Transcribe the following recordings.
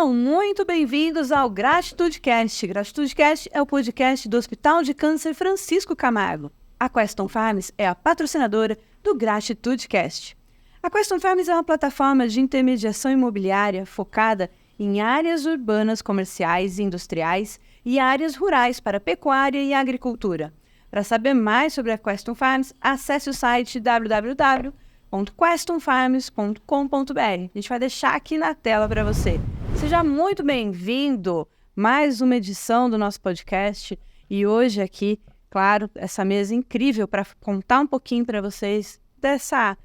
Sejam muito bem-vindos ao GratitudeCast. GratitudeCast é o podcast do Hospital de Câncer Francisco Camargo. A Queston Farms é a patrocinadora do GratitudeCast. A Queston Farms é uma plataforma de intermediação imobiliária focada em áreas urbanas, comerciais e industriais e áreas rurais para pecuária e agricultura. Para saber mais sobre a Queston Farms, acesse o site www.questonfarms.com.br. A gente vai deixar aqui na tela para você. Seja muito bem-vindo, mais uma edição do nosso podcast. E hoje aqui, claro, essa mesa incrível para contar um pouquinho para vocês dessa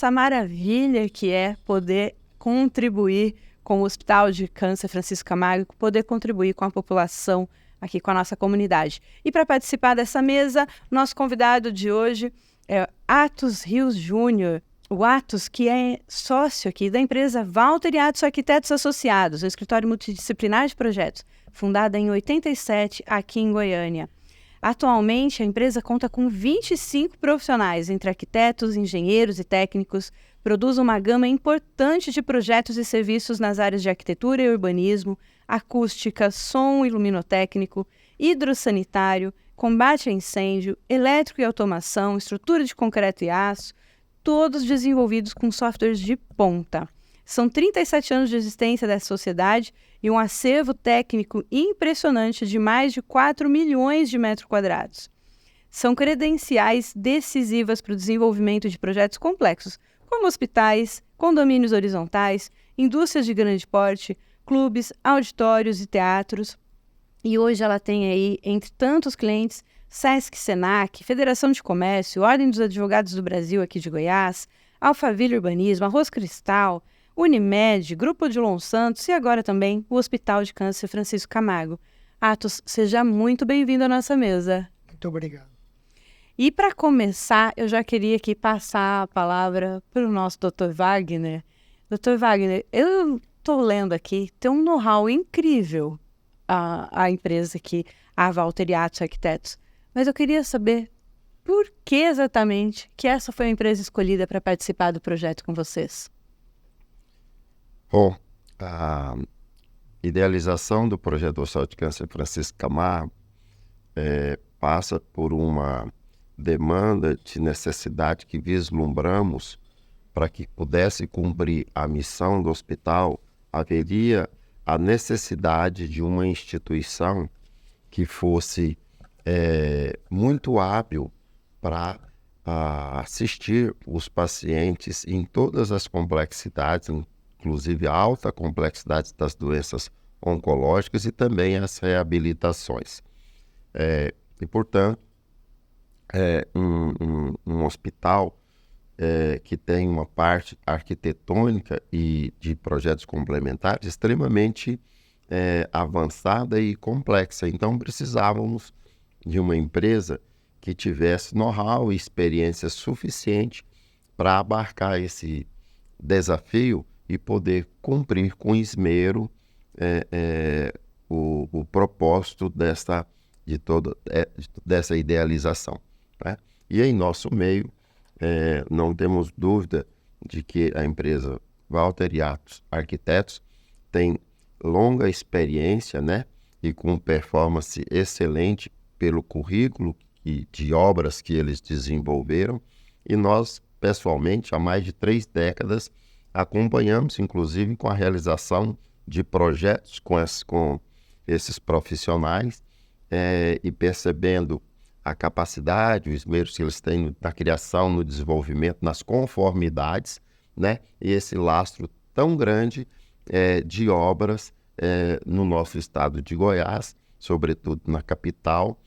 maravilha que é poder contribuir com o Hospital de Câncer Francisco Camargo, poder contribuir com a população aqui, com a nossa comunidade. E para participar dessa mesa, nosso convidado de hoje é Atos Rios Júnior. O Atos, que é sócio aqui da empresa Walter e Atos Arquitetos Associados, o escritório multidisciplinar de projetos, fundada em 87 aqui em Goiânia. Atualmente, a empresa conta com 25 profissionais, entre arquitetos, engenheiros e técnicos, produz uma gama importante de projetos e serviços nas áreas de arquitetura e urbanismo, acústica, som e luminotécnico, hidrossanitário, combate a incêndio, elétrico e automação, estrutura de concreto e aço, todos desenvolvidos com softwares de ponta. São 37 anos de existência dessa sociedade e um acervo técnico impressionante de mais de 4 milhões de metros quadrados. São credenciais decisivas para o desenvolvimento de projetos complexos, como hospitais, condomínios horizontais, indústrias de grande porte, clubes, auditórios e teatros. E hoje ela tem aí, entre tantos clientes, Sesc, Senac, Federação de Comércio, Ordem dos Advogados do Brasil aqui de Goiás, Alphaville Urbanismo, Arroz Cristal, Unimed, Grupo de Lon Santos e agora também o Hospital de Câncer Francisco Camargo. Atos, seja muito bem-vindo à nossa mesa. Muito obrigado. E para começar, eu já queria aqui passar a palavra para o nosso Dr. Wagner. Dr. Wagner, eu estou lendo aqui, tem um know-how incrível a empresa aqui, a Walter e Atos Arquitetos. Mas eu queria saber por que exatamente que essa foi a empresa escolhida para participar do projeto com vocês. Bom, a idealização do projeto do Hospital de Câncer Francisco Camargo passa por uma demanda de necessidade que vislumbramos para que pudesse cumprir a missão do hospital. Haveria a necessidade de uma instituição que fosse muito hábil para assistir os pacientes em todas as complexidades, inclusive a alta complexidade das doenças oncológicas e também as reabilitações. E, portanto, um hospital que tem uma parte arquitetônica e de projetos complementares extremamente avançada e complexa. Então, precisávamos de uma empresa que tivesse know-how e experiência suficiente para abarcar esse desafio e poder cumprir com esmero o propósito dessa idealização, né? E em nosso meio, não temos dúvida de que a empresa Walter e Atos Arquitetos tem longa experiência, né? E com performance excelente pelo currículo de obras que eles desenvolveram, e nós, pessoalmente, há mais de 3 décadas, acompanhamos, inclusive, com a realização de projetos com esses profissionais e percebendo a capacidade, o esmero que eles têm na criação, no desenvolvimento, nas conformidades, né? E esse lastro tão grande de obras no nosso estado de Goiás, sobretudo na capital,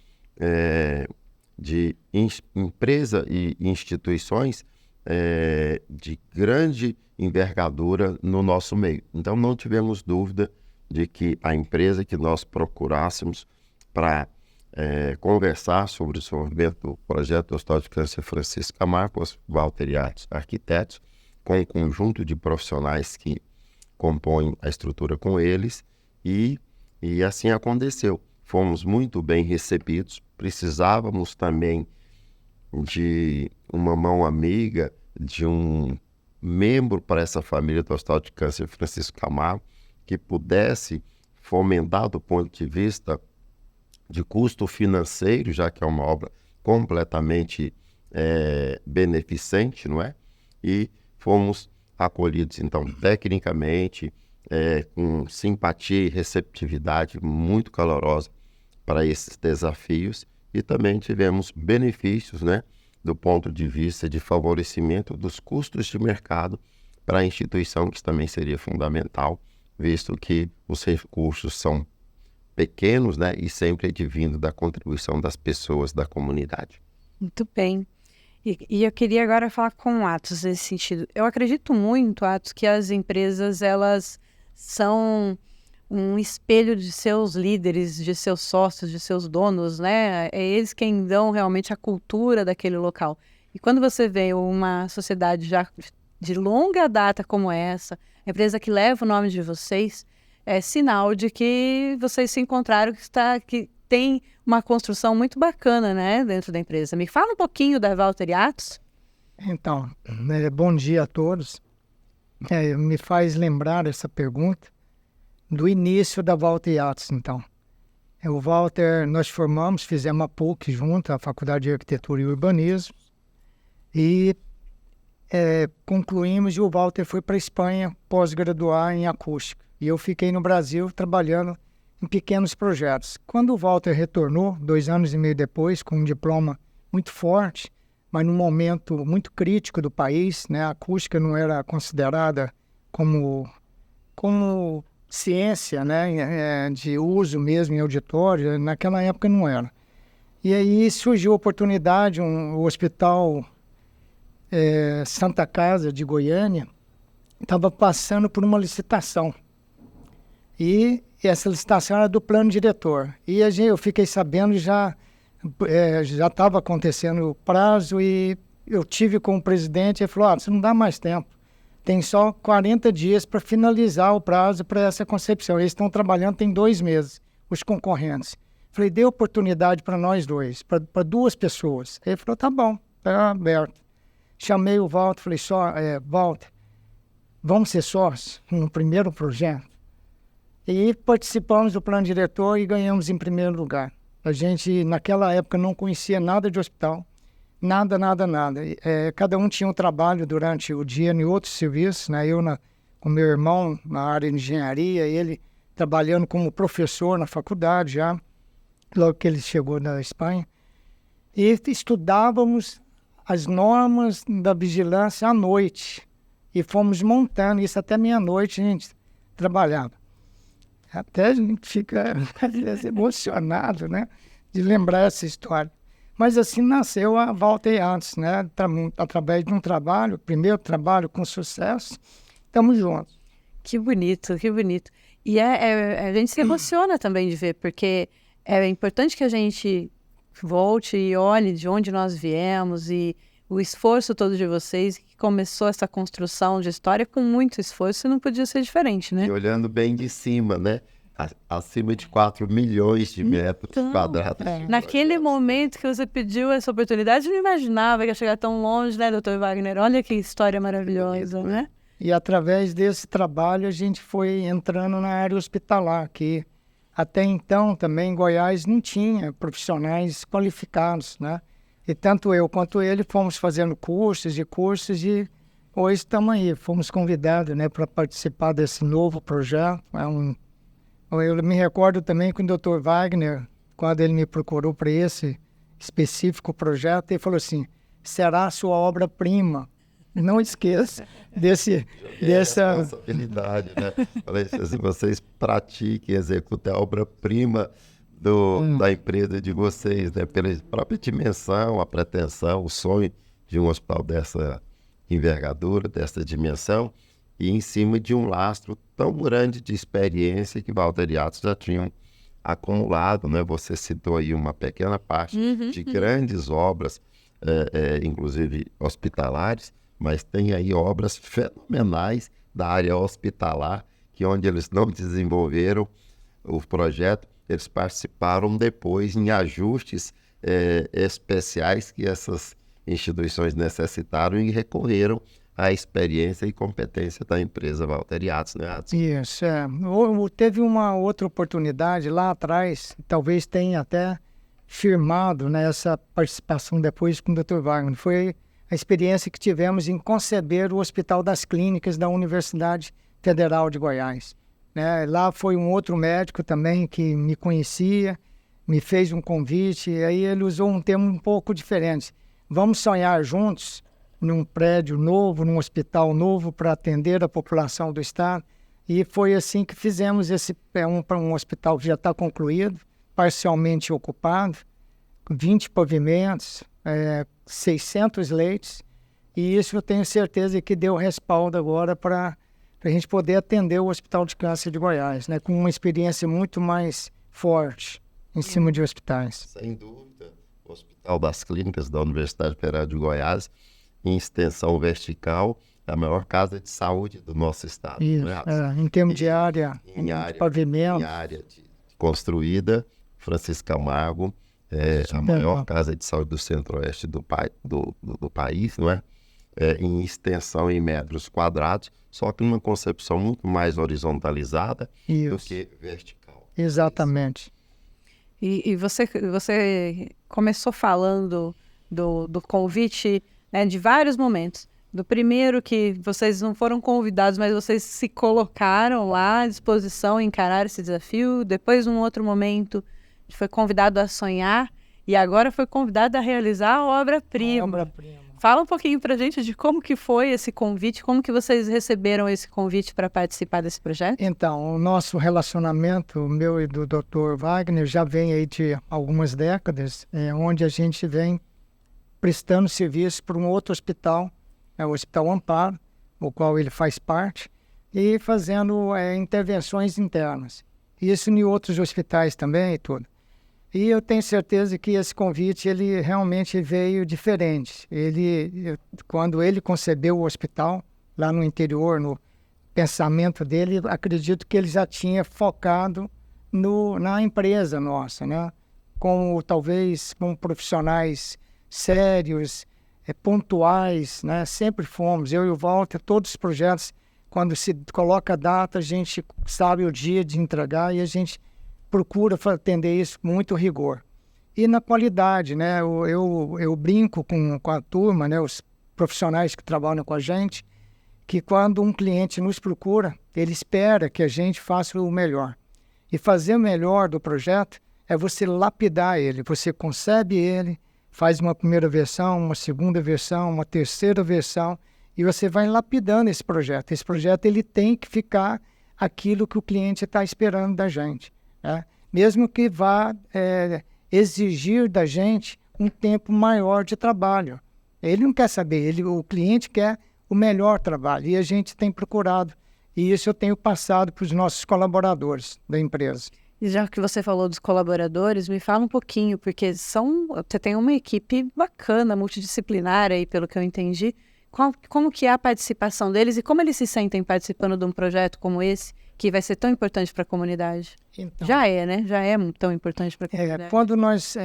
de empresa e instituições de grande envergadura no nosso meio. Então, não tivemos dúvida de que a empresa que nós procurássemos para conversar sobre o desenvolvimento do projeto do Hospital de Câncer Francisco Camargo, Walter e Atos Arquitetos, com um conjunto de profissionais que compõem a estrutura com eles, e assim aconteceu. Fomos muito bem recebidos, precisávamos também de uma mão amiga, de um membro para essa família do Hospital de Câncer Francisco Camargo, que pudesse fomentar do ponto de vista de custo financeiro, já que é uma obra completamente beneficente, não é? E fomos acolhidos, então, tecnicamente, com simpatia e receptividade muito calorosa para esses desafios, e também tivemos benefícios, né, do ponto de vista de favorecimento dos custos de mercado para a instituição, que também seria fundamental, visto que os recursos são pequenos, né, e sempre advindo da contribuição das pessoas da comunidade. Muito bem. E eu queria agora falar com o Atos nesse sentido. Eu acredito muito, Atos, que as empresas, elas são um espelho de seus líderes, de seus sócios, de seus donos, né? É eles quem dão realmente a cultura daquele local. E quando você vê uma sociedade já de longa data como essa, a empresa que leva o nome de vocês, é sinal de que vocês se encontraram, que tem uma construção muito bacana, né, dentro da empresa. Me fala um pouquinho da Walter Atos. Então, bom dia a todos. Me faz lembrar essa pergunta do início da Walter Atos, então. O Walter, nós fizemos a PUC junto, a Faculdade de Arquitetura e Urbanismo, e concluímos, e o Walter foi para a Espanha pós-graduar em acústica. E eu fiquei no Brasil trabalhando em pequenos projetos. Quando o Walter retornou, 2 anos e meio depois, com um diploma muito forte, mas num momento muito crítico do país, né? A acústica não era considerada como ciência, né? De uso mesmo em auditório, naquela época não era. E aí surgiu a oportunidade, o Hospital Santa Casa de Goiânia estava passando por uma licitação. E essa licitação era do plano diretor. E eu fiquei sabendo, já estava acontecendo o prazo, e eu tive com o presidente, ele falou, você não dá mais tempo. Tem só 40 dias para finalizar o prazo para essa concepção. Eles estão trabalhando tem 2 meses, os concorrentes. Falei, dê oportunidade para nós dois, para 2 pessoas. Ele falou, tá bom, tá aberto. Chamei o Walter, falei, Walter, vamos ser sócios no primeiro projeto? E participamos do plano diretor e ganhamos em primeiro lugar. A gente, naquela época, não conhecia nada de hospital, nada. Cada um tinha um trabalho durante o dia em outros serviços, né? Eu com meu irmão na área de engenharia, ele trabalhando como professor na faculdade já, logo que ele chegou da Espanha. E estudávamos as normas da vigilância à noite. E fomos montando isso até meia-noite, a gente trabalhava. Até a gente fica, às vezes, emocionado, né, de lembrar essa história. Mas assim nasceu a Walter Atos, né, através de um trabalho, primeiro trabalho com sucesso, estamos juntos. Que bonito, que bonito. E a gente se emociona também de ver, porque é importante que a gente volte e olhe de onde nós viemos, e o esforço todo de vocês, que começou essa construção de história com muito esforço, não podia ser diferente, né? E olhando bem de cima, né? Acima de 4 milhões de metros quadrados. Naquele momento que você pediu essa oportunidade, eu não imaginava que ia chegar tão longe, né, Dr. Wagner? Olha que história maravilhosa, né? E através desse trabalho a gente foi entrando na área hospitalar, que até então também em Goiás não tinha profissionais qualificados, né? E tanto eu quanto ele fomos fazendo cursos, e hoje estamos aí. Fomos convidados, né, para participar desse novo projeto. Eu me recordo também com o Dr. Wagner, quando ele me procurou para esse específico projeto, ele falou assim, será a sua obra-prima. Não esqueça dessa responsabilidade, né? Falei, se vocês pratiquem, executem a obra-prima da empresa de vocês, né? Pela própria dimensão, a pretensão, o sonho de um hospital dessa envergadura, dessa dimensão, e em cima de um lastro tão grande de experiência que Walter Atos já tinham acumulado, né? Você citou aí uma pequena parte de grandes obras, inclusive hospitalares, mas tem aí obras fenomenais da área hospitalar, que onde eles não desenvolveram o projeto, eles participaram depois em ajustes especiais que essas instituições necessitaram e recorreram a experiência e competência da empresa Walter Yates, né, Adson? Isso, teve uma outra oportunidade lá atrás, talvez tenha até firmado, né, essa participação depois com o Dr. Wagner. Foi a experiência que tivemos em conceber o Hospital das Clínicas da Universidade Federal de Goiás. Né? Lá foi um outro médico também que me conhecia, me fez um convite, e aí ele usou um termo um pouco diferente. Vamos sonhar juntos num prédio novo, num hospital novo para atender a população do estado. E foi assim que fizemos um hospital que já está concluído, parcialmente ocupado, 20 pavimentos, 600 leitos, e isso eu tenho certeza que deu respaldo agora para a gente poder atender o Hospital de Câncer de Goiás, né, com uma experiência muito mais forte em cima de hospitais. Sem dúvida, o Hospital das Clínicas da Universidade Federal de Goiás, em extensão vertical, é a maior casa de saúde do nosso estado. Isso, em termos de área, de pavimento. Em área construída, Francisco Camargo, a maior casa de saúde do centro-oeste do país, não é? Em extensão em metros quadrados, só que numa concepção muito mais horizontalizada do que vertical. Exatamente. E você começou falando do convite, né, de vários momentos. Do primeiro, que vocês não foram convidados, mas vocês se colocaram lá à disposição em encarar esse desafio. Depois, num outro momento, foi convidado a sonhar e agora foi convidado a realizar a obra-prima. Fala um pouquinho pra gente de como que foi esse convite, como que vocês receberam esse convite para participar desse projeto? Então, o nosso relacionamento, meu e do Dr. Wagner, já vem aí de algumas décadas, onde a gente vem prestando serviço para um outro hospital, o Hospital Amparo, o qual ele faz parte, e fazendo intervenções internas. Isso em outros hospitais também e tudo. E eu tenho certeza que esse convite, ele realmente veio diferente. Quando ele concebeu o hospital, lá no interior, no pensamento dele, acredito que ele já tinha focado na empresa nossa, né? Talvez com profissionais sérios, pontuais, né? Sempre fomos, eu e o Walter, todos os projetos, quando se coloca a data, a gente sabe o dia de entregar e a gente procura atender isso com muito rigor. E na qualidade, né? Eu brinco com a turma, né? Os profissionais que trabalham com a gente, que quando um cliente nos procura, ele espera que a gente faça o melhor. E fazer o melhor do projeto é você lapidar ele, você concebe ele, faz uma primeira versão, uma segunda versão, uma terceira versão, e você vai lapidando esse projeto. Esse projeto ele tem que ficar aquilo que o cliente está esperando da gente, né? Mesmo que vá exigir da gente um tempo maior de trabalho. Ele não quer saber, o cliente quer o melhor trabalho, e a gente tem procurado. E isso eu tenho passado para os nossos colaboradores da empresa. E já que você falou dos colaboradores, me fala um pouquinho, porque você tem uma equipe bacana, multidisciplinar aí, pelo que eu entendi. Como que é a participação deles e como eles se sentem participando de um projeto como esse, que vai ser tão importante para a comunidade? Então, já é, né? Já é tão importante para a comunidade. Quando nós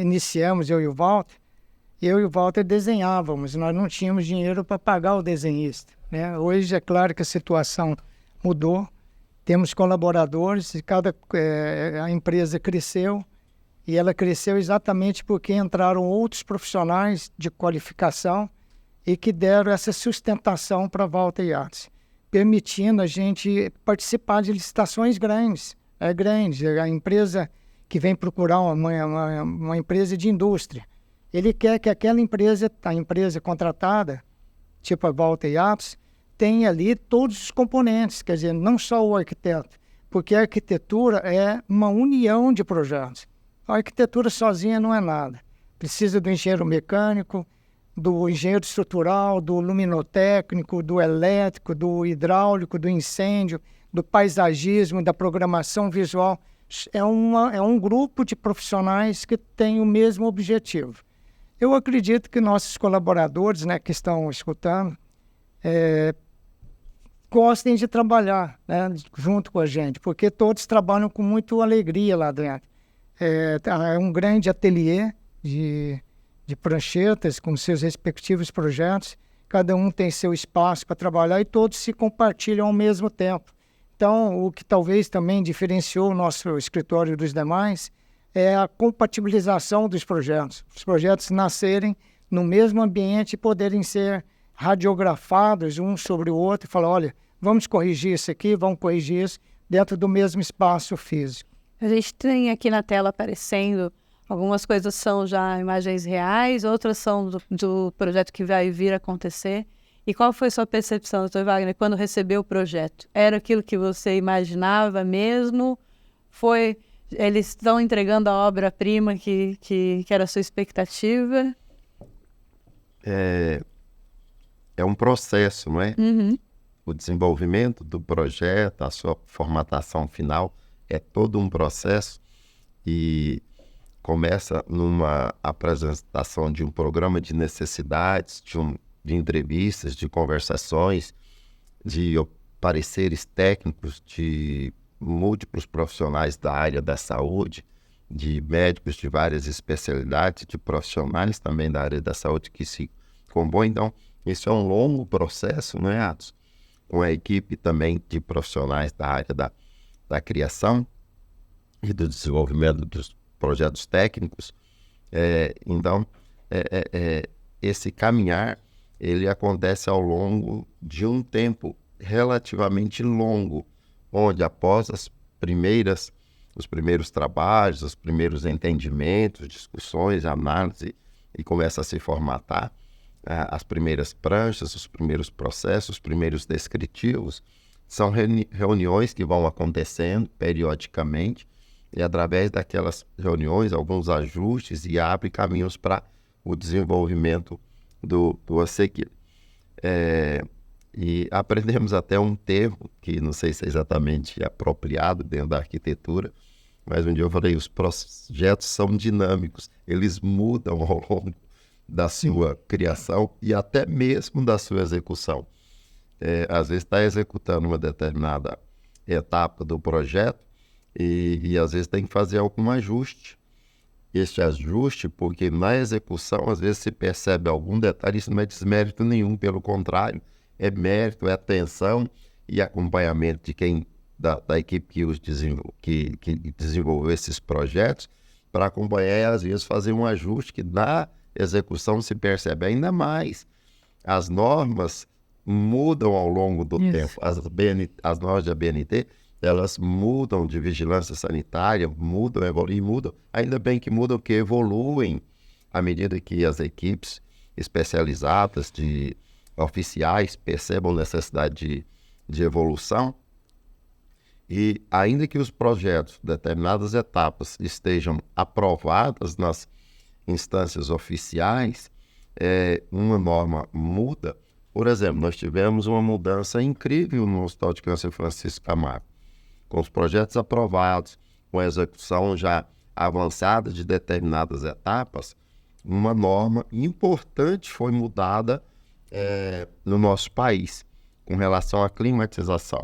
iniciamos, eu e o Walter desenhávamos, nós não tínhamos dinheiro para pagar o desenhista, né? Hoje é claro que a situação mudou, temos colaboradores e a empresa cresceu, e ela cresceu exatamente porque entraram outros profissionais de qualificação e que deram essa sustentação para a Walter Yates, permitindo a gente participar de licitações grandes. A empresa que vem procurar uma empresa de indústria, ele quer que aquela empresa, a empresa contratada, tipo a Walter Yates, tenha ali todos os componentes, quer dizer, não só o arquiteto, porque a arquitetura é uma união de projetos. A arquitetura sozinha não é nada. Precisa do engenheiro mecânico, do engenheiro estrutural, do luminotécnico, do elétrico, do hidráulico, do incêndio, do paisagismo, da programação visual. É um grupo de profissionais que tem o mesmo objetivo. Eu acredito que nossos colaboradores, né, que estão escutando, gostem de trabalhar, né, junto com a gente, porque todos trabalham com muita alegria lá dentro. É um grande ateliê de pranchetas com seus respectivos projetos, cada um tem seu espaço para trabalhar e todos se compartilham ao mesmo tempo. Então, o que talvez também diferenciou o nosso escritório dos demais é a compatibilização dos projetos. Os projetos nascerem no mesmo ambiente e poderem ser radiografados um sobre o outro e falar, olha, vamos corrigir isso aqui, vamos corrigir isso dentro do mesmo espaço físico. A gente tem aqui na tela aparecendo, algumas coisas são já imagens reais, outras são do projeto que vai vir a acontecer. E qual foi a sua percepção, doutor Wagner, quando recebeu o projeto? Era aquilo que você imaginava mesmo? Eles estão entregando a obra-prima que era a sua expectativa? É um processo, não é? O desenvolvimento do projeto, a sua formatação final, é todo um processo e começa numa apresentação de um programa de necessidades, de entrevistas, de conversações, de pareceres técnicos de múltiplos profissionais da área da saúde, de médicos de várias especialidades, de profissionais também da área da saúde que se compõem. Então, isso é um longo processo, não é, Atos? Com a equipe também de profissionais da área da criação e do desenvolvimento dos projetos técnicos. Então, esse caminhar, ele acontece ao longo de um tempo relativamente longo, onde após os primeiros trabalhos, os primeiros entendimentos, discussões, análise, e começa a se formatar as primeiras pranchas, os primeiros processos, os primeiros descritivos. São reuniões que vão acontecendo periodicamente e através daquelas reuniões, alguns ajustes e abre caminhos para o desenvolvimento do a seguir. E aprendemos até um termo que não sei se é exatamente apropriado dentro da arquitetura, mas um dia eu falei, os projetos são dinâmicos, eles mudam ao longo da sua criação e até mesmo da sua execução. Às vezes está executando uma determinada etapa do projeto e às vezes tem que fazer algum ajuste. Este ajuste, porque na execução às vezes se percebe algum detalhe, isso não é desmérito nenhum, pelo contrário, é mérito, é atenção e acompanhamento de quem da equipe que desenvolveu esses projetos para acompanhar e às vezes fazer um ajuste que na execução se percebe ainda mais. As normas mudam ao longo do tempo. As normas da BNT, elas mudam de vigilância sanitária, mudam, evoluem, mudam. Ainda bem que mudam, que evoluem à medida que as equipes especializadas de oficiais percebam necessidade de evolução. E ainda que os projetos, determinadas etapas, estejam aprovadas nas instâncias oficiais, uma norma muda. Por exemplo, nós tivemos uma mudança incrível no Hospital de Câncer Francisco Camargo, com os projetos aprovados, com a execução já avançada de determinadas etapas. Uma norma importante foi mudada no nosso país com relação à climatização.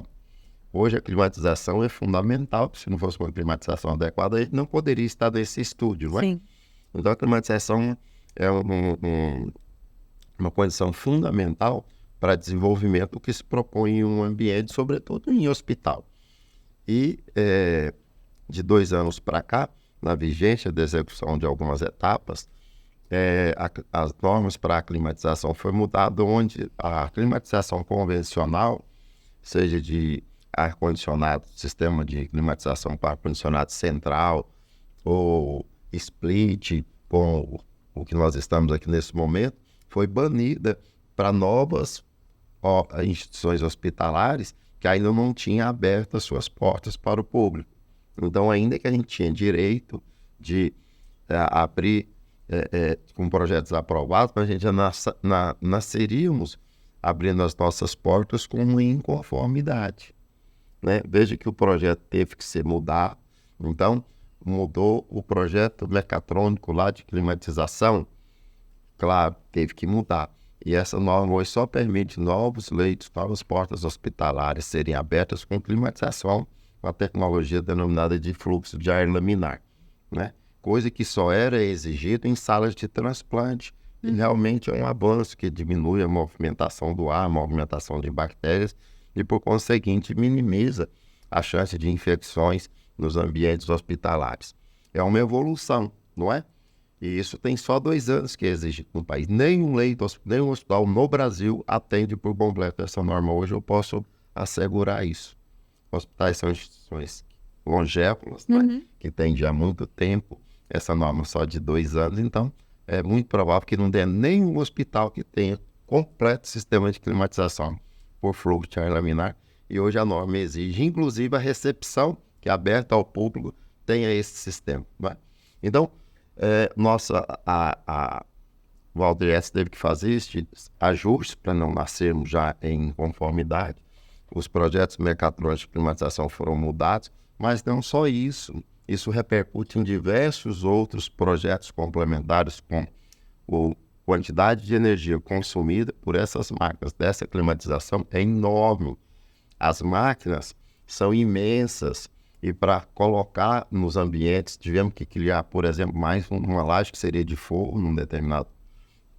Hoje a climatização é fundamental, porque se não fosse uma climatização adequada, a gente não poderia estar nesse estúdio, não é? Sim. Então a climatização é uma condição fundamental para desenvolvimento que se propõe em um ambiente, sobretudo em hospital. E de 2 anos para cá, na vigência da execução de algumas etapas, as normas para a climatização foi mudada, onde a climatização convencional, seja de ar-condicionado, sistema de climatização para ar-condicionado central ou split, com o que nós estamos aqui nesse momento, foi banida para novas instituições hospitalares que ainda não tinham aberto as suas portas para o público. Então, ainda que a gente tinha direito de abrir com projetos aprovados, mas a gente já nasceríamos abrindo as nossas portas com uma inconformidade, né? Veja que o projeto teve que ser mudado. Então, mudou o projeto mecatrônico lá de climatização, claro, teve que mudar. E essa norma hoje só permite novos leitos, novas portas hospitalares serem abertas com climatização, com a tecnologia denominada de fluxo de ar laminar, né? Coisa que só era exigida em salas de transplante, E realmente é um avanço que diminui a movimentação do ar, a movimentação de bactérias e, por conseguinte, minimiza a chance de infecções nos ambientes hospitalares. É uma evolução, não é? E isso tem só 2 anos que existe no país. Nenhum hospital no Brasil atende por completo essa norma. Hoje eu posso assegurar isso. Hospitais são instituições longevas, né? Que têm já há muito tempo essa norma só de 2 anos. Então, é muito provável que não tenha nenhum hospital que tenha completo sistema de climatização por fluxo de ar laminar. E hoje a norma exige, inclusive, a recepção, que é aberta ao público, tenha esse sistema. Né? Então, o ALDRES teve que fazer esses ajustes para não nascermos já em conformidade. Os projetos mecatrônicos de climatização foram mudados, mas não só isso. Isso repercute em diversos outros projetos complementares com a quantidade de energia consumida por essas máquinas dessa climatização é enorme. As máquinas são imensas e para colocar nos ambientes tivemos que criar, por exemplo, mais uma laje que seria de forro num determinado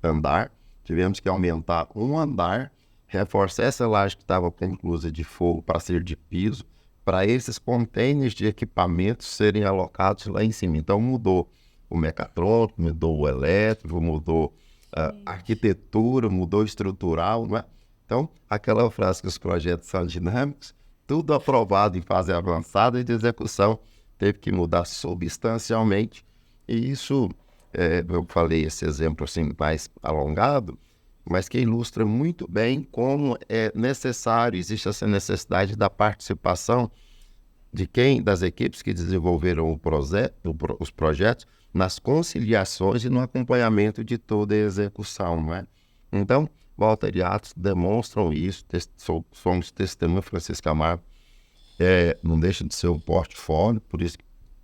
andar. Tivemos que aumentar um andar, reforçar essa laje que estava conclusa de forro para ser de piso, para esses containers de equipamentos serem alocados lá em cima. Então mudou o mecatrônico, mudou o elétrico, mudou a arquitetura, mudou o estrutural, não é? Então, aquela frase que os projetos são dinâmicos, tudo aprovado em fase avançada e de execução, teve que mudar substancialmente. E isso, eu falei esse exemplo assim mais alongado, mas que ilustra muito bem como é necessário, existe essa necessidade da participação de das equipes que desenvolveram os projetos nas conciliações e no acompanhamento de toda a execução, não é? Então, Walter e Atos demonstram isso, somos testemunha. Francisco Camargo não deixa de ser um portfólio, por isso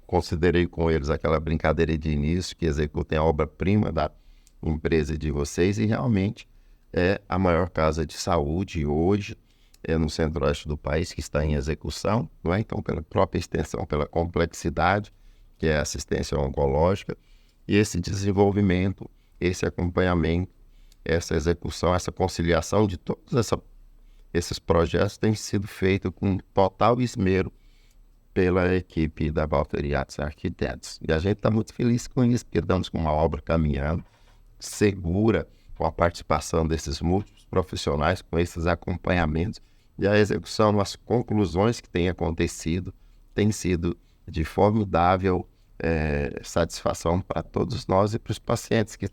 considerei com eles aquela brincadeira de início, que executem a obra-prima da empresa de vocês, e realmente é a maior casa de saúde hoje no centro-oeste do país que está em execução, não é? Então, pela própria extensão, pela complexidade, que é a assistência oncológica, e esse desenvolvimento, esse acompanhamento, essa execução, essa conciliação de todos esses projetos tem sido feito com total esmero pela equipe da Walter Atos Arquitetos. E a gente está muito feliz com isso, porque estamos com uma obra caminhando, segura, com a participação desses múltiplos profissionais, com esses acompanhamentos, e a execução, as conclusões que têm acontecido, tem sido de formidável satisfação para todos nós e para os pacientes que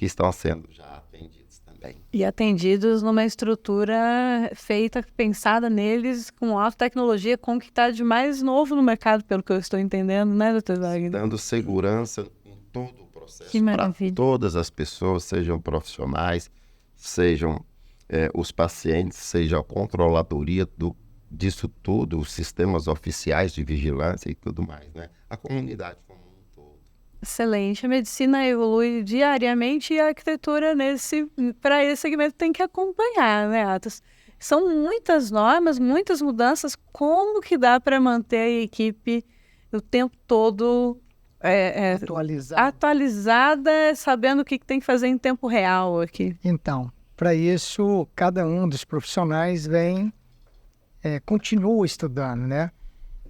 estão sendo já atendidos também. E atendidos numa estrutura feita, pensada neles, com alta tecnologia, com o que está de mais novo no mercado, pelo que eu estou entendendo, né, doutor Wagner? Dando segurança em todo o processo para todas as pessoas, sejam profissionais, sejam os pacientes, seja a controladoria disso tudo, os sistemas oficiais de vigilância e tudo mais, né? A comunidade como um todo. Excelente. A medicina evolui diariamente e a arquitetura para esse segmento tem que acompanhar, né, Atos? São muitas normas, muitas mudanças. Como que dá para manter a equipe o tempo todo atualizada, sabendo o que tem que fazer em tempo real aqui? Então, para isso, cada um dos profissionais continua estudando, né?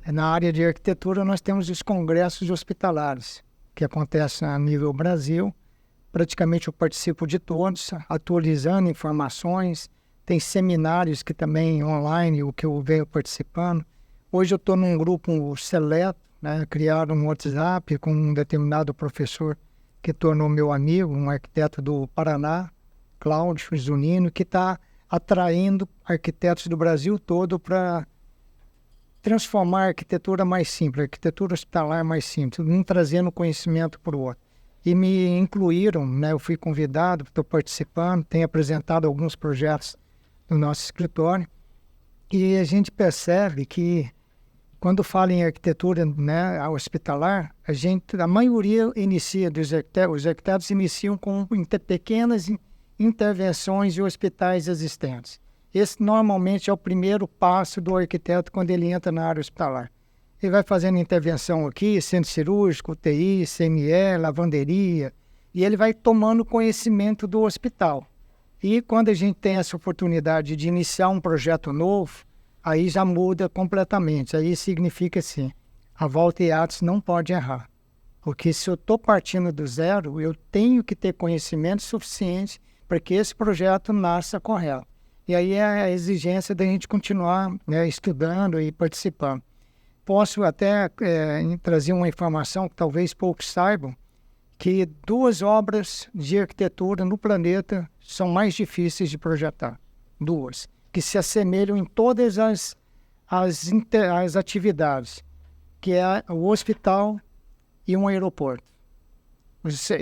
Na área de arquitetura, nós temos os congressos hospitalares, que acontecem a nível Brasil. Praticamente eu participo de todos, atualizando informações. Tem seminários que também online, o que eu venho participando. Hoje eu estou num grupo seleto, né? Criaram um WhatsApp com um determinado professor que tornou meu amigo, um arquiteto do Paraná, Cláudio Zunino, que está atraindo arquitetos do Brasil todo para transformar a arquitetura mais simples, a arquitetura hospitalar mais simples, um trazendo conhecimento para o outro. E me incluíram, né? Eu fui convidado, estou participando, tenho apresentado alguns projetos no nosso escritório, e a gente percebe que quando fala em arquitetura, né, hospitalar, a maioria inicia os arquitetos iniciam com pequenas intervenções de hospitais existentes. Esse normalmente é o primeiro passo do arquiteto quando ele entra na área hospitalar. Ele vai fazendo intervenção aqui, centro cirúrgico, UTI, CME, lavanderia, e ele vai tomando conhecimento do hospital. E quando a gente tem essa oportunidade de iniciar um projeto novo, aí já muda completamente. Aí significa assim, a Walter Atos não pode errar. Porque se eu estou partindo do zero, eu tenho que ter conhecimento suficiente para que esse projeto nasça correto. E aí é a exigência da gente continuar, né, estudando e participando. Posso até trazer uma informação que talvez poucos saibam, que 2 obras de arquitetura no planeta são mais difíceis de projetar. 2, que se assemelham em todas as atividades, que é o hospital e um aeroporto.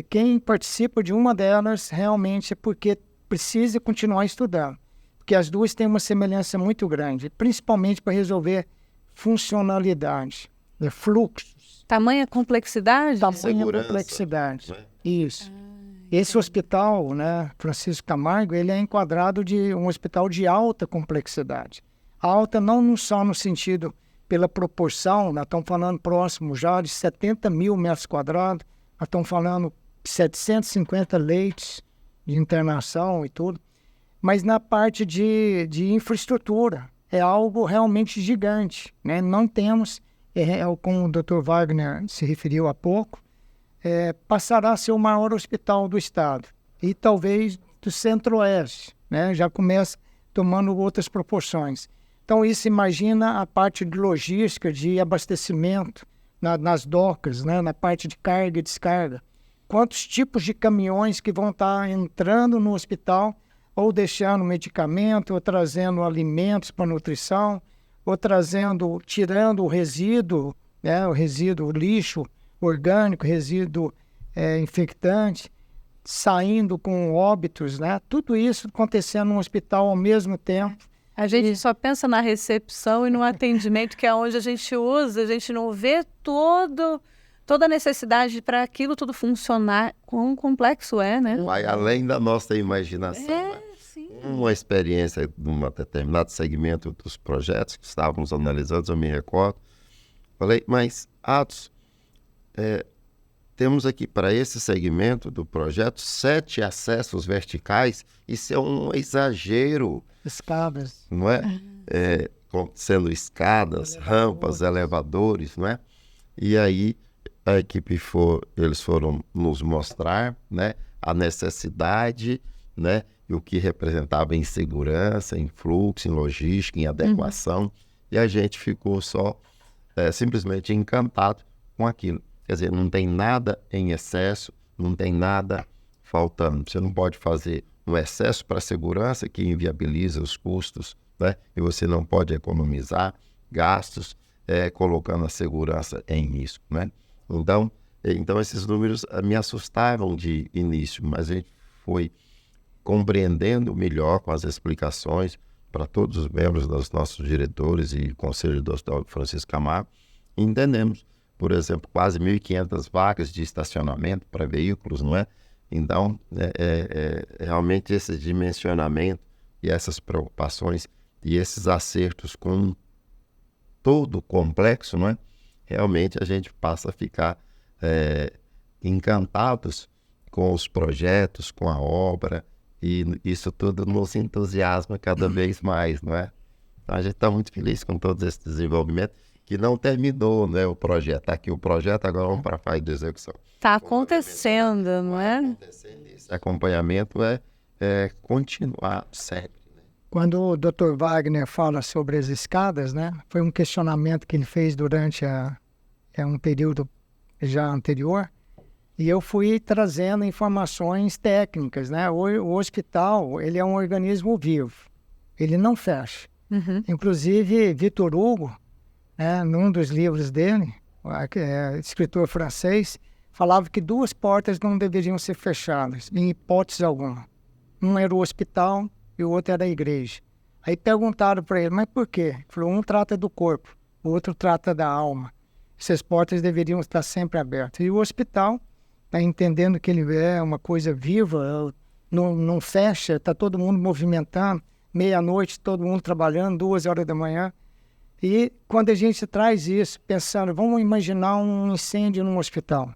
Quem participa de uma delas realmente é porque precisa continuar estudando, porque as duas têm uma semelhança muito grande, principalmente para resolver funcionalidade, fluxos. Tamanha complexidade? Tamanha complexidade, né? Isso. Esse hospital, né, Francisco Camargo, ele é enquadrado de um hospital de alta complexidade. Alta não só no sentido pela proporção, nós estamos falando próximo já de 70 mil metros quadrados, nós estamos falando 750 leitos de internação e tudo, mas na parte de infraestrutura é algo realmente gigante, né? Não temos, como o Dr. Wagner se referiu há pouco, passará a ser o maior hospital do estado e talvez do Centro-Oeste, né? Já começa tomando outras proporções. Então, isso imagina a parte de logística, de abastecimento nas docas, né? Na parte de carga e descarga. Quantos tipos de caminhões que vão estar entrando no hospital ou deixando medicamento, ou trazendo alimentos para nutrição, ou tirando o resíduo, né? O resíduo, o lixo orgânico, resíduo infectante, saindo com óbitos, né? Tudo isso acontecendo no hospital ao mesmo tempo. A gente só pensa na recepção e no atendimento, que é onde a gente usa, a gente não vê toda a necessidade para aquilo tudo funcionar. Quão complexo é, né? Vai além da nossa imaginação. Né? Sim. Uma experiência de um determinado segmento dos projetos que estávamos analisando, eu me recordo, falei, mas Atos, temos aqui para esse segmento do projeto 7 acessos verticais, isso é um exagero. Escadas. Não é? Sendo escadas, rampas, elevadores, não é? E aí a equipe eles foram nos mostrar, né, a necessidade, né, e o que representava em segurança, em fluxo, em logística, em adequação, e a gente ficou só simplesmente encantado com aquilo. Quer dizer, não tem nada em excesso, não tem nada faltando. Você não pode fazer um excesso para a segurança que inviabiliza os custos, né? E você não pode economizar gastos colocando a segurança em risco, né? Então esses números me assustavam de início, mas a gente foi compreendendo melhor com as explicações para todos os membros dos nossos diretores e conselho do Hospital Francisco Camargo, e entendemos, por exemplo, quase 1.500 vagas de estacionamento para veículos, não é? Então, realmente esse dimensionamento e essas preocupações e esses acertos com todo o complexo, não é? Realmente a gente passa a ficar encantados com os projetos, com a obra, e isso tudo nos entusiasma cada vez mais, não é? Então a gente está muito feliz com todo esse desenvolvimento, que não terminou, né, o projeto. Está aqui o projeto, agora vamos para a fase de execução. Está acontecendo, não é? Esse acompanhamento continuar sempre. Né? Quando o Dr. Wagner fala sobre as escadas, né, foi um questionamento que ele fez durante um período já anterior, e eu fui trazendo informações técnicas, né? O hospital, ele é um organismo vivo, ele não fecha. Inclusive, Victor Hugo, num dos livros dele, escritor francês, falava que 2 portas não deveriam ser fechadas, em hipótese alguma. Um era o hospital e o outro era a igreja. Aí perguntaram para ele, mas por quê? Ele falou, um trata do corpo, o outro trata da alma. Essas portas deveriam estar sempre abertas. E o hospital, entendendo que ele é uma coisa viva, não fecha, está todo mundo movimentando, meia-noite todo mundo trabalhando, 2 horas da manhã. E quando a gente traz isso, pensando, vamos imaginar um incêndio num hospital.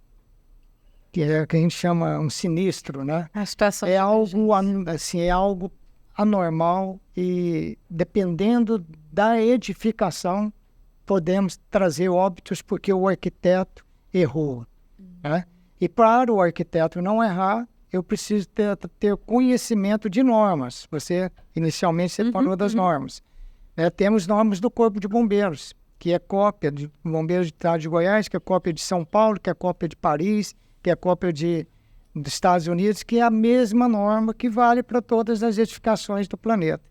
que a gente chama um sinistro, né? A situação É algo, assim, é algo anormal e, dependendo da edificação, podemos trazer óbitos porque o arquiteto errou, né? E para o arquiteto não errar, eu preciso ter conhecimento de normas. Inicialmente, você falou das normas. Temos normas do Corpo de Bombeiros, que é cópia de Bombeiros do Estado de Goiás, que é cópia de São Paulo, que é cópia de Paris, que é cópia dos Estados Unidos, que é a mesma norma que vale para todas as edificações do planeta.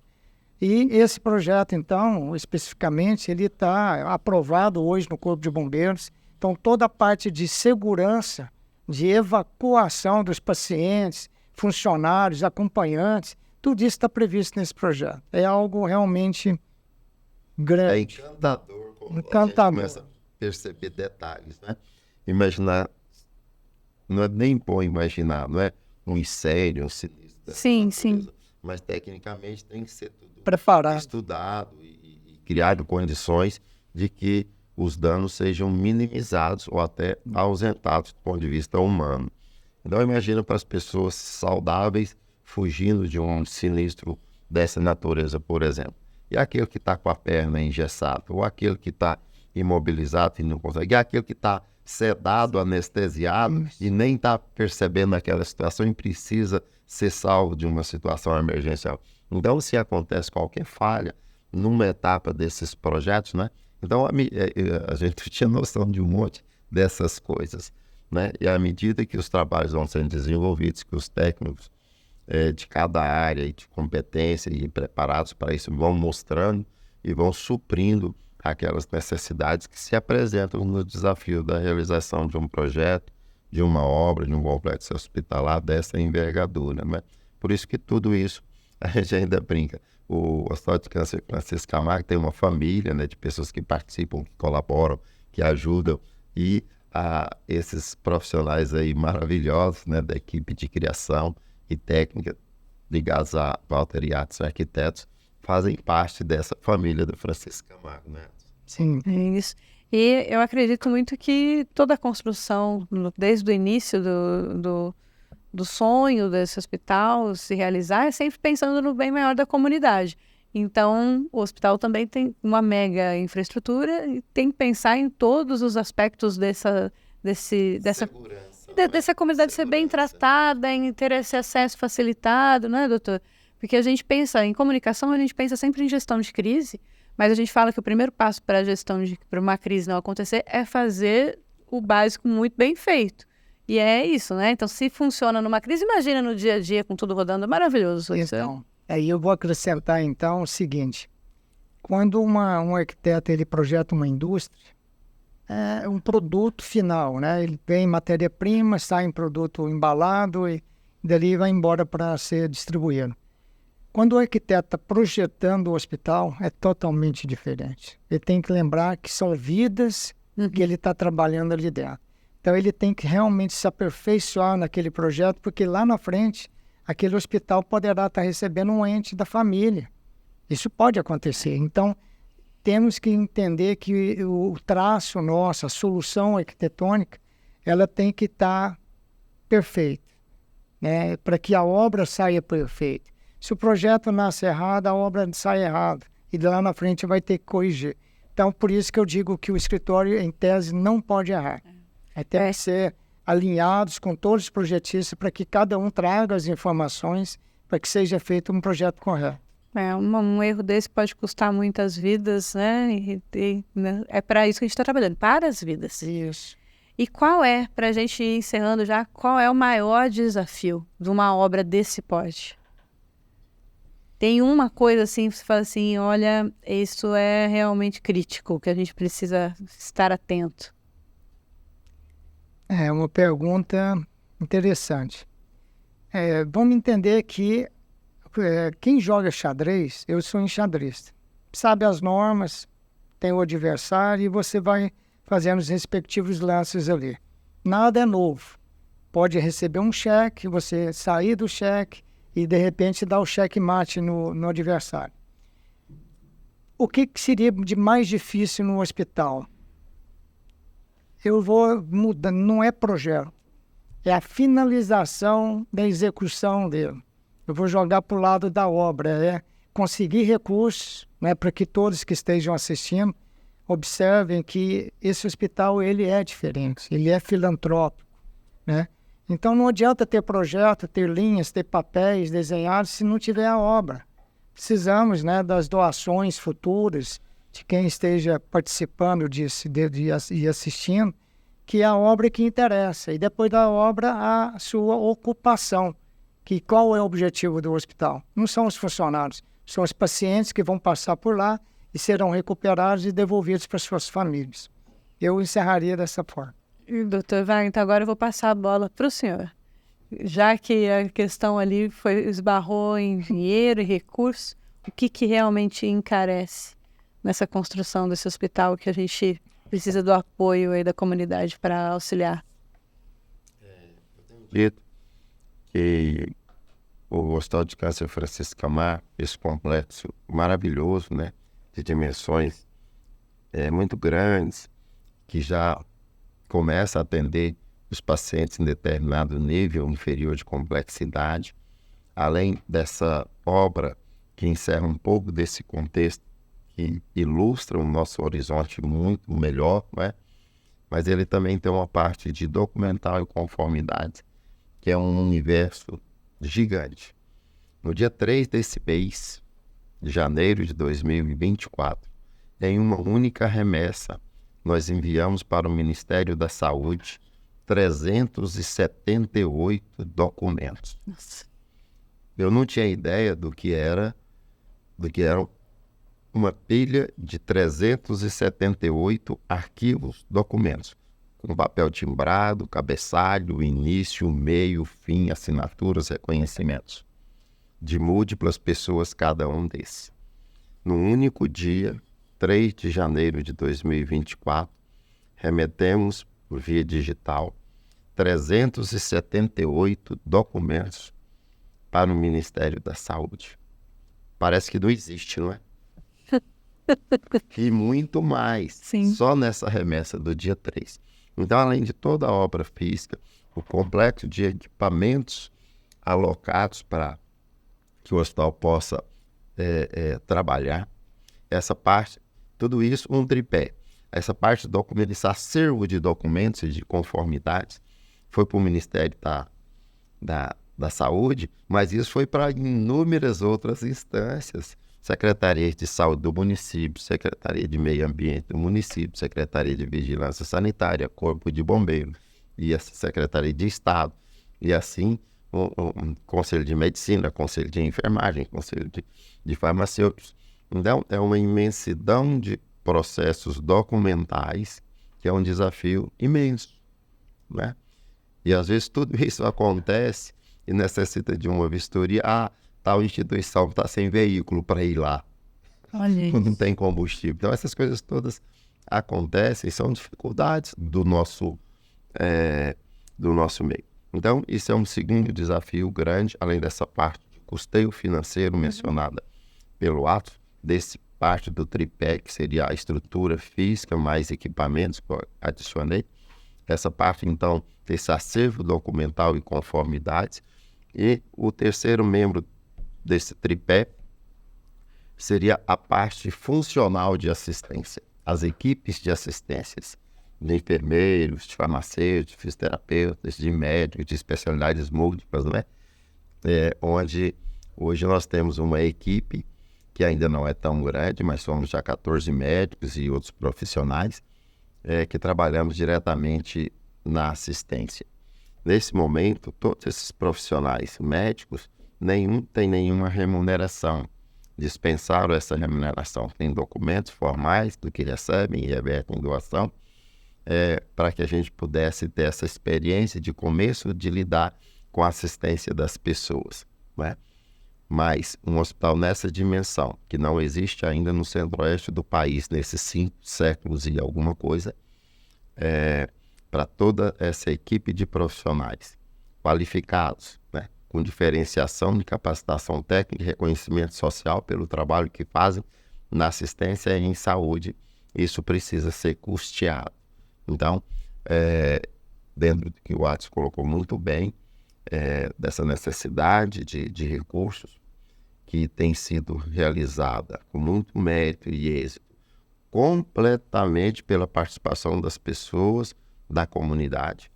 E esse projeto, então, especificamente, ele está aprovado hoje no Corpo de Bombeiros. Então, toda a parte de segurança, de evacuação dos pacientes, funcionários, acompanhantes, tudo isso está previsto nesse projeto. É algo realmente grande. É encantador como Encantador. a gente começa a perceber detalhes, né? Imaginar, não é nem bom imaginar, não é um sério, um sinistro. Sim, sim. Mas tecnicamente tem que ser tudo Preparado. estudado e criado condições de que os danos sejam minimizados ou até ausentados do ponto de vista humano. Então, imagina para as pessoas saudáveis fugindo de um sinistro dessa natureza, por exemplo. E aquele que está com a perna engessada, ou aquele que está imobilizado e não consegue, e aquele que está sedado, anestesiado e nem está percebendo aquela situação e precisa ser salvo de uma situação emergencial. Então, se acontece qualquer falha numa etapa desses projetos, né? Então, a gente tinha noção de um monte dessas coisas, né? E à medida que os trabalhos vão sendo desenvolvidos, que os técnicos de cada área e de competência e preparados para isso vão mostrando e vão suprindo aquelas necessidades que se apresentam no desafio da realização de um projeto, de uma obra, de um complexo hospitalar dessa envergadura, né? Por isso que tudo isso a gente ainda brinca. O Hospital de Câncer Francisco Camargo tem uma família, né, de pessoas que participam, que colaboram, que ajudam, e esses profissionais aí maravilhosos, né, da equipe de criação e técnica ligados a Walter Yates Arquitetos fazem parte dessa família do Francisco Camargo, né? Sim. É isso. E eu acredito muito que toda a construção, desde o início do sonho desse hospital se realizar, é sempre pensando no bem maior da comunidade. Então, o hospital também tem uma mega infraestrutura e tem que pensar em todos os aspectos dessa comunidade ser bem tratada, em ter esse acesso facilitado, né, doutor? Porque a gente pensa em comunicação, a gente pensa sempre em gestão de crise, mas a gente fala que o primeiro passo para a gestão para uma crise não acontecer é fazer o básico muito bem feito. E é isso, né? Então, se funciona numa crise, imagina no dia a dia com tudo rodando, é maravilhoso. Então, aí eu vou acrescentar, então, o seguinte. Quando um arquiteto ele projeta uma indústria, é um produto final, né? Ele vem matéria-prima, sai em produto embalado e dali vai embora para ser distribuído. Quando o arquiteto está projetando o hospital, é totalmente diferente. Ele tem que lembrar que são vidas que ele está trabalhando ali dentro. Então, ele tem que realmente se aperfeiçoar naquele projeto, porque lá na frente, aquele hospital poderá estar recebendo um ente da família. Isso pode acontecer. Então, temos que entender que o traço nosso, a solução arquitetônica, ela tem que estar perfeita, né? Para que a obra saia perfeita. Se o projeto nasce errado, a obra sai errada. E lá na frente vai ter que corrigir. Então, por isso que eu digo que o escritório, em tese, não pode errar. Tem que ser alinhados com todos os projetistas para que cada um traga as informações para que seja feito um projeto correto. Um erro desse pode custar muitas vidas, né? Né? É para isso que a gente está trabalhando, para as vidas. Isso. E qual é, para a gente ir encerrando já, qual é o maior desafio de uma obra desse porte? Tem uma coisa assim, você fala assim, olha, isso é realmente crítico, que a gente precisa estar atento. É uma pergunta interessante. Vamos entender que quem joga xadrez, eu sou enxadrista. Sabe as normas, tem o adversário e você vai fazendo os respectivos lances ali. Nada é novo. Pode receber um cheque, você sair do cheque e de repente dar o cheque-mate no adversário. O que seria de mais difícil no hospital? Eu vou mudar, não é projeto. é a finalização da execução dele. Eu vou jogar para o lado da obra, é conseguir recursos, né, para que todos que estejam assistindo observem que esse hospital ele é diferente, ele é filantrópico, né? Então não adianta ter projeto, ter linhas, ter papéis desenhados se não tiver a obra. Precisamos, né, das doações futuras de quem esteja participando disso e assistindo, que é a obra que interessa. E depois da obra, a sua ocupação. Que qual é o objetivo do hospital? Não são os funcionários, são os pacientes que vão passar por lá e serão recuperados e devolvidos para suas famílias. Eu encerraria dessa forma. Doutor Wagner, então agora eu vou passar a bola para o senhor. Já que a questão ali esbarrou em dinheiro e recursos, o que realmente encarece nessa construção desse hospital que a gente precisa do apoio aí da comunidade para auxiliar? Eu tenho dito que o Hospital de Câncer Francisco Camargo, esse complexo maravilhoso, né, de dimensões muito grandes, que já começa a atender os pacientes em determinado nível inferior de complexidade, além dessa obra que encerra um pouco desse contexto, que ilustra o nosso horizonte muito melhor, né? Mas ele também tem uma parte de documental e conformidade, que é um universo gigante. No dia 3 desse mês, de janeiro de 2024, em uma única remessa, nós enviamos para o Ministério da Saúde 378 documentos. Nossa. Eu não tinha ideia do que era uma pilha de 378 arquivos, documentos, com papel timbrado, cabeçalho, início, meio, fim, assinaturas, reconhecimentos, de múltiplas pessoas cada um desses. No único dia, 3 de janeiro de 2024, remetemos por via digital 378 documentos para o Ministério da Saúde. Parece que não existe, não é? E muito mais. Sim. Só nessa remessa do dia 3. Então, além de toda a obra física, o complexo de equipamentos alocados para que o hospital possa trabalhar, essa parte, tudo isso, um tripé. Essa parte de documentos, esse acervo de documentos e de conformidades, foi para o Ministério da Saúde, mas isso foi para inúmeras outras instâncias. Secretaria de Saúde do município, Secretaria de Meio Ambiente do município, Secretaria de Vigilância Sanitária, Corpo de Bombeiros e a Secretaria de Estado. E assim, o Conselho de Medicina, Conselho de Enfermagem, Conselho de Farmacêuticos. Então, é uma imensidão de processos documentais que é um desafio imenso, né? E às vezes tudo isso acontece e necessita de uma vistoria. Tal instituição está sem veículo para ir lá. Olha isso. Não tem combustível. Então, essas coisas todas acontecem, são dificuldades do nosso meio. Então, isso é um segundo desafio grande, além dessa parte de custeio financeiro mencionada pelo ato, desse parte do tripé, que seria a estrutura física, mais equipamentos que eu adicionei. Essa parte, então, desse acervo documental e conformidades. E o terceiro membro desse tripé seria a parte funcional de assistência, as equipes de assistências, de enfermeiros, de farmacêuticos, de fisioterapeutas, de médicos, de especialidades múltiplas, né? Onde hoje nós temos uma equipe que ainda não é tão grande, mas somos já 14 médicos e outros profissionais que trabalhamos diretamente na assistência. Nesse momento, todos esses profissionais médicos, nenhum tem nenhuma remuneração. Dispensaram essa remuneração. Tem documentos formais do que recebem e revertem doação, para que a gente pudesse ter essa experiência de começo de lidar com a assistência das pessoas, né? Mas um hospital nessa dimensão, que não existe ainda no centro-oeste do país, nesses 5 séculos e alguma coisa, para toda essa equipe de profissionais qualificados, né, com diferenciação de capacitação técnica e reconhecimento social pelo trabalho que fazem na assistência em saúde, isso precisa ser custeado. Então, dentro do que o Atos colocou muito bem, dessa necessidade de recursos que tem sido realizada com muito mérito e êxito, completamente pela participação das pessoas da comunidade.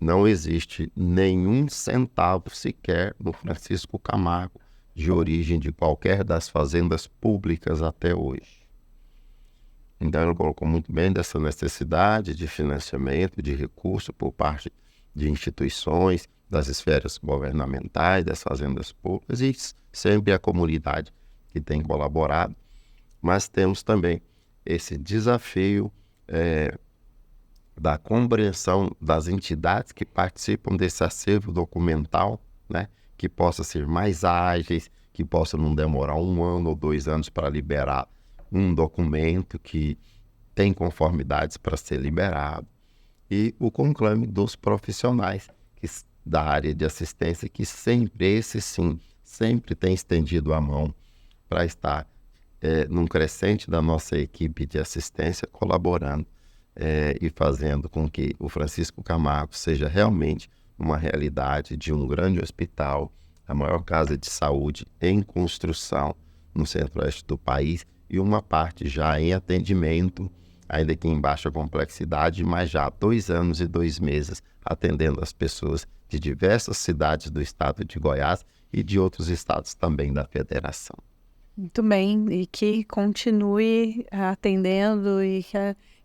Não existe nenhum centavo sequer no Francisco Camargo de origem de qualquer das fazendas públicas até hoje. Então ele colocou muito bem dessa necessidade de financiamento, de recurso por parte de instituições, das esferas governamentais, das fazendas públicas e sempre a comunidade que tem colaborado. Mas temos também esse desafio da compreensão das entidades que participam desse acervo documental, né? Que possa ser mais ágeis, que possa não demorar 1 ano ou 2 anos para liberar um documento que tem conformidades para ser liberado. E o conclame dos profissionais da área de assistência, que sempre, esse sim, sempre tem estendido a mão para estar num crescente da nossa equipe de assistência, colaborando e fazendo com que o Francisco Camargo seja realmente uma realidade de um grande hospital, a maior casa de saúde em construção no centro-oeste do país e uma parte já em atendimento, ainda que em baixa complexidade, mas já há 2 anos e 2 meses atendendo as pessoas de diversas cidades do estado de Goiás e de outros estados também da federação. Muito bem, e que continue atendendo e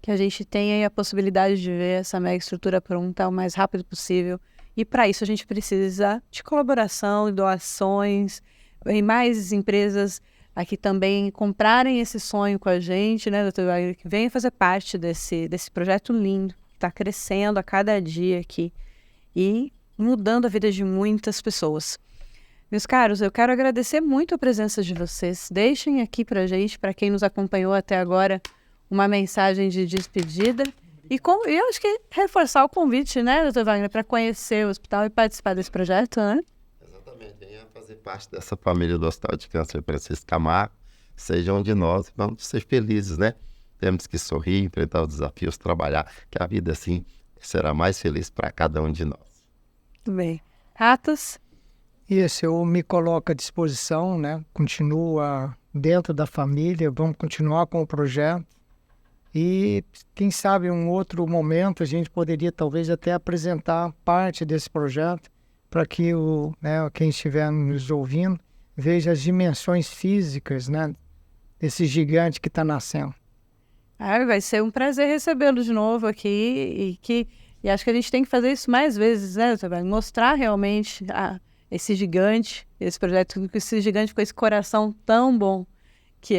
que a gente tenha aí a possibilidade de ver essa mega estrutura pronta o mais rápido possível. E para isso a gente precisa de colaboração e doações, e mais empresas aqui também comprarem esse sonho com a gente, né, doutor Wagner, que venha fazer parte desse projeto lindo, que está crescendo a cada dia aqui e mudando a vida de muitas pessoas. Meus caros, eu quero agradecer muito a presença de vocês. Deixem aqui para a gente, para quem nos acompanhou até agora, uma mensagem de despedida. E eu acho que reforçar o convite, né, doutor Wagner, para conhecer o hospital e participar desse projeto, né? Exatamente, venha fazer parte dessa família do Hospital de Câncer Francisco Camargo. Sejam de nós, vamos ser felizes, né? Temos que sorrir, enfrentar os desafios, trabalhar, que a vida, assim, será mais feliz para cada um de nós. Muito bem. Atos? Isso, eu me coloco à disposição, né? Continua dentro da família, vamos continuar com o projeto. E quem sabe em um outro momento a gente poderia talvez até apresentar parte desse projeto para que quem estiver nos ouvindo veja as dimensões físicas, né, desse gigante que está nascendo. Vai ser um prazer recebê-lo de novo aqui e acho que a gente tem que fazer isso mais vezes, né, doutor? Mostrar realmente esse gigante, esse projeto, esse gigante com esse coração tão bom que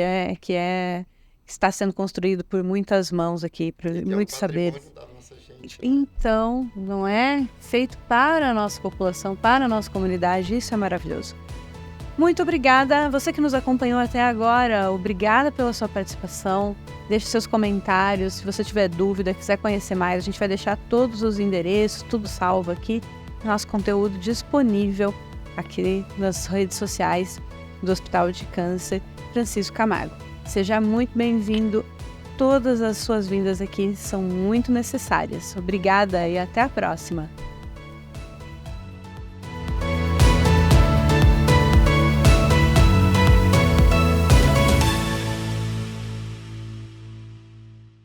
está sendo construído por muitas mãos aqui, por muitos saberes. Então, não é feito para a nossa população, para a nossa comunidade, isso é maravilhoso. Muito obrigada, você que nos acompanhou até agora, obrigada pela sua participação, deixe seus comentários, se você tiver dúvida, quiser conhecer mais, a gente vai deixar todos os endereços, tudo salvo aqui, nosso conteúdo disponível aqui nas redes sociais do Hospital de Câncer Francisco Camargo. Seja muito bem-vindo, todas as suas vindas aqui são muito necessárias. Obrigada e até a próxima!